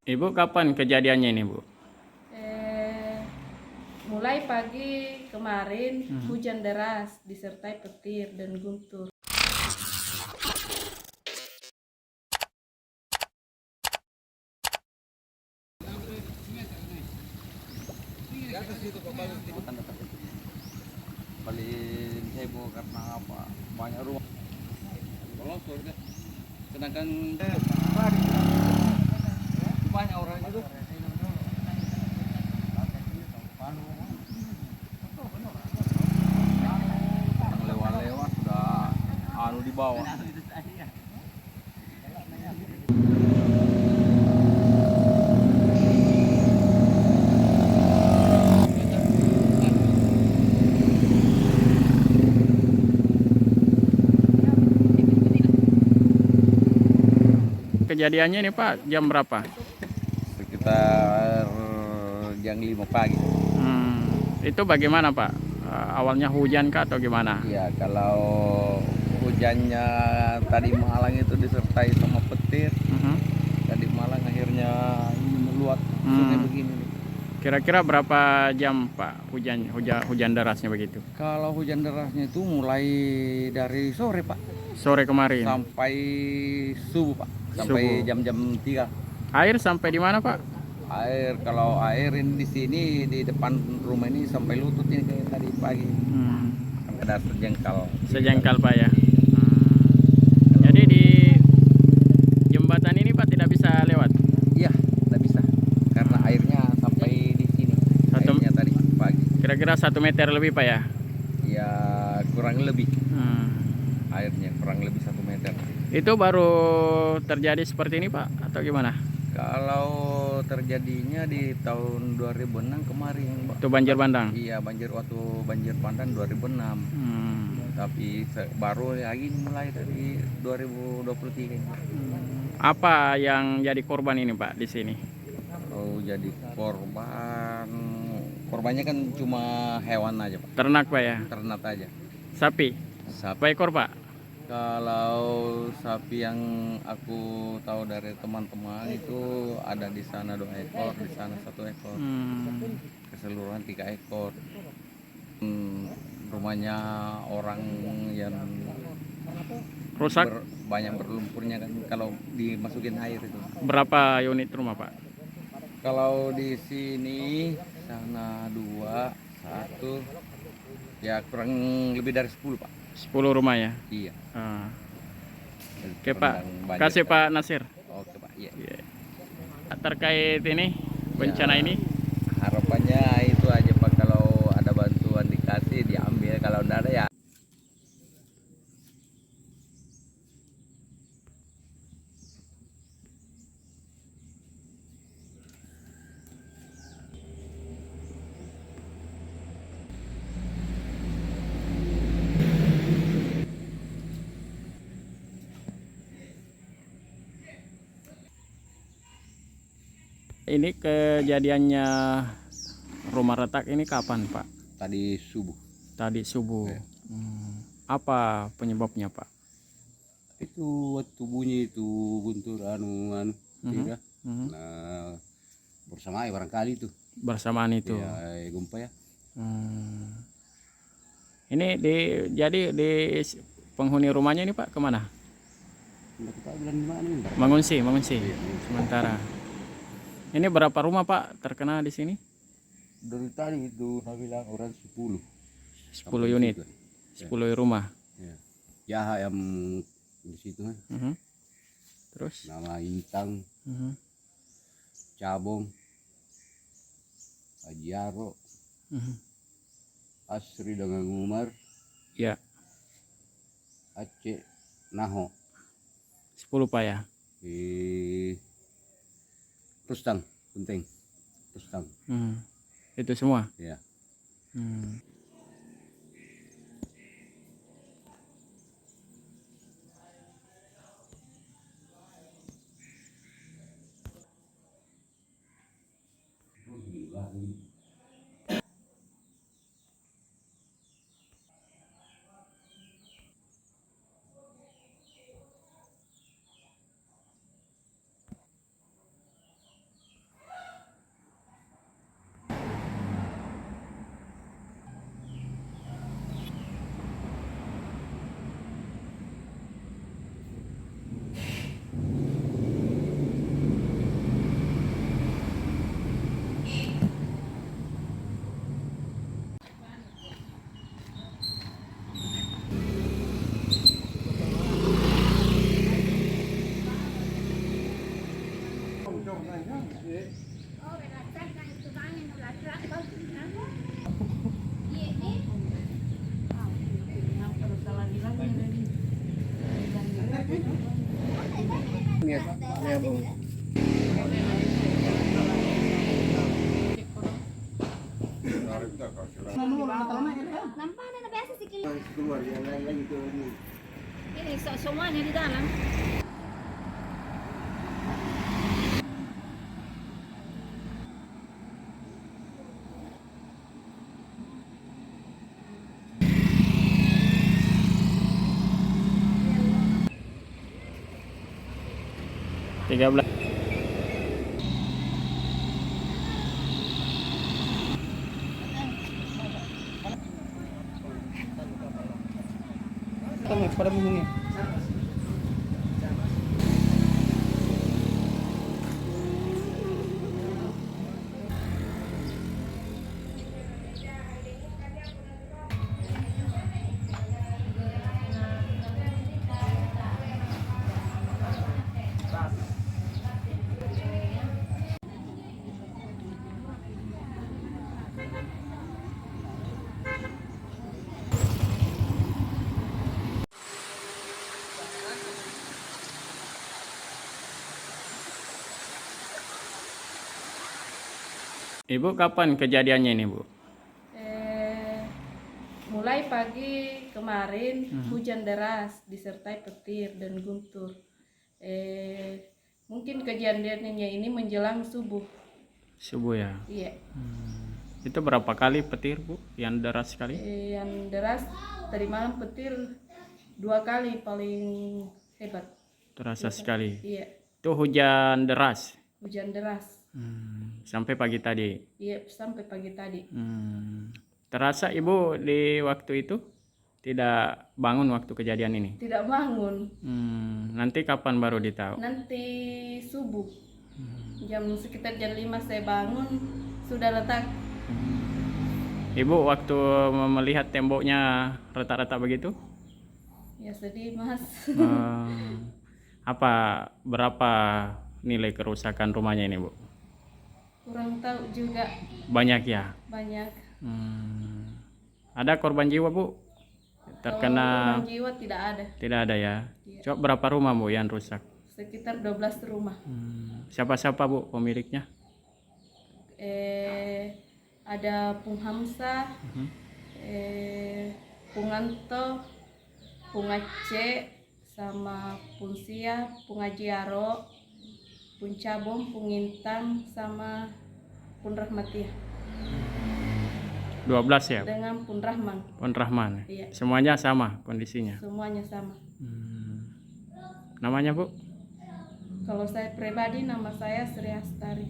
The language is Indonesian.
Ibu kapan kejadiannya ini, Bu? Eh, Mulai pagi kemarin hujan deras disertai petir dan guntur. Paling heboh karena apa? Banyak rumah longsor kan. Sedangkan banyak orang itu. Yang lewat-lewat sudah di bawah. Kejadiannya ini Pak jam berapa? Sekitar jam 5 pagi. Itu bagaimana Pak? Awalnya hujan kah atau gimana? Ya, kalau hujannya tadi malam itu disertai sama petir. Tadi malam akhirnya ini meluap sungai begini nih. Kira-kira berapa jam Pak hujan derasnya begitu? Kalau hujan derasnya itu mulai dari sore Pak, Sore kemarin. sampai subuh Pak, sampai Subuh. jam-jam 3. Air sampai di mana Pak? Kalau air ini di sini di depan rumah ini sampai lutut ini kayak tadi pagi. Ada sejengkal. Sejengkal Pak ya. Jadi di jembatan ini Pak tidak bisa lewat. Iya, tidak bisa karena airnya sampai di sini. Airnya tadi pagi. Kira-kira 1 meter lebih Pak ya? Ya kurang lebih. Airnya kurang lebih 1 meter. Itu baru terjadi seperti ini Pak atau gimana? Kalau terjadinya di tahun 2006 kemarin, Pak. Itu banjir bandang? Iya, waktu banjir bandang 2006. Tapi baru lagi mulai dari 2023 ini. Apa yang jadi korban ini Pak di sini? Oh, jadi korbannya kan cuma hewan aja Pak. Ternak Pak ya? Ternak aja. Sapi? Sapi. Berapa ekor Pak? Kalau sapi yang aku tahu dari teman-teman itu ada di sana 2 ekor, di sana 1 ekor. Keseluruhan 3 ekor. Rumahnya orang yang Rusak? banyak berlumpurnya kan kalau dimasukin air itu. Berapa unit rumah Pak? Kalau di sini sana 2, 1, ya kurang lebih dari 10 Pak. 10 rumah ya? Iya. Oke Pak, kasih Pak Nasir. Oke Pak, iya. Terkait ini, bencana ini? Harapannya itu aja Pak, kalau ada bantuan dikasih diambil, kalau enggak ada ya. Ini kejadiannya rumah retak ini kapan Pak? Tadi subuh. Tadi subuh. Apa penyebabnya Pak? Itu waktu bunyi itu guntur tidak. Nah, bersama barangkali itu. Bersamaan itu. Ya, gempa ya. Ini jadi di penghuni rumahnya ini Pak kemana? Tidak kita bilang di mana ini. Mengungsi sementara. Ini berapa rumah Pak terkena di sini? Dari tadi itu saya bilang orang 10. 10 unit. 10 rumah. Ya. Ya yang di situ kan. Terus? Nama Intang, Cabong, Ajiaro, Asri dengan Umar, Ya, Aceh, Naho, 10 Pak ya. Rustang, penting. Rustang. Itu semua. Ya. Nampaknya na biasa si Kili. Ini semuanya di dalam. Tiga belas. Ibu kapan kejadiannya ini, Bu? Mulai pagi kemarin hujan deras disertai petir dan guntur. Mungkin kejadiannya ini menjelang subuh. Subuh ya. Iya. Itu berapa kali petir, Bu? Yang deras sekali? Yang deras tadi malam petir 2 kali paling hebat. Terasa sekali. Iya. Itu hujan deras. Hujan deras. Sampai pagi tadi. Iya, sampai pagi tadi. Terasa Ibu di waktu itu tidak bangun waktu kejadian ini? Tidak bangun. Nanti kapan baru ditahu? Nanti subuh. Sekitar jam 5 saya bangun, sudah letak. Ibu waktu melihat temboknya retak-retak begitu? Ya sedih, Mas. Berapa nilai kerusakan rumahnya ini, Bu? Kurang tahu juga, Banyak ya? banyak. Ada korban jiwa, Bu? Terkena? Korban jiwa tidak ada. Tidak ada ya? Iya. Coba berapa rumah, Bu, yang rusak? Sekitar 12 rumah. Siapa-siapa, Bu, pemiliknya? Ada Pung Hamsa, Pung Anto, Pung Aceh, sama Pung Sia, Pung Ajiaro, Pun Cabong, Pung Intang, sama Pun Rahmatia 12 ya? dengan Pun Rahman. Pon Rahman. Iya. Semuanya sama kondisinya. Semuanya sama. Namanya, Bu? Kalau saya pribadi nama saya Sri Astari.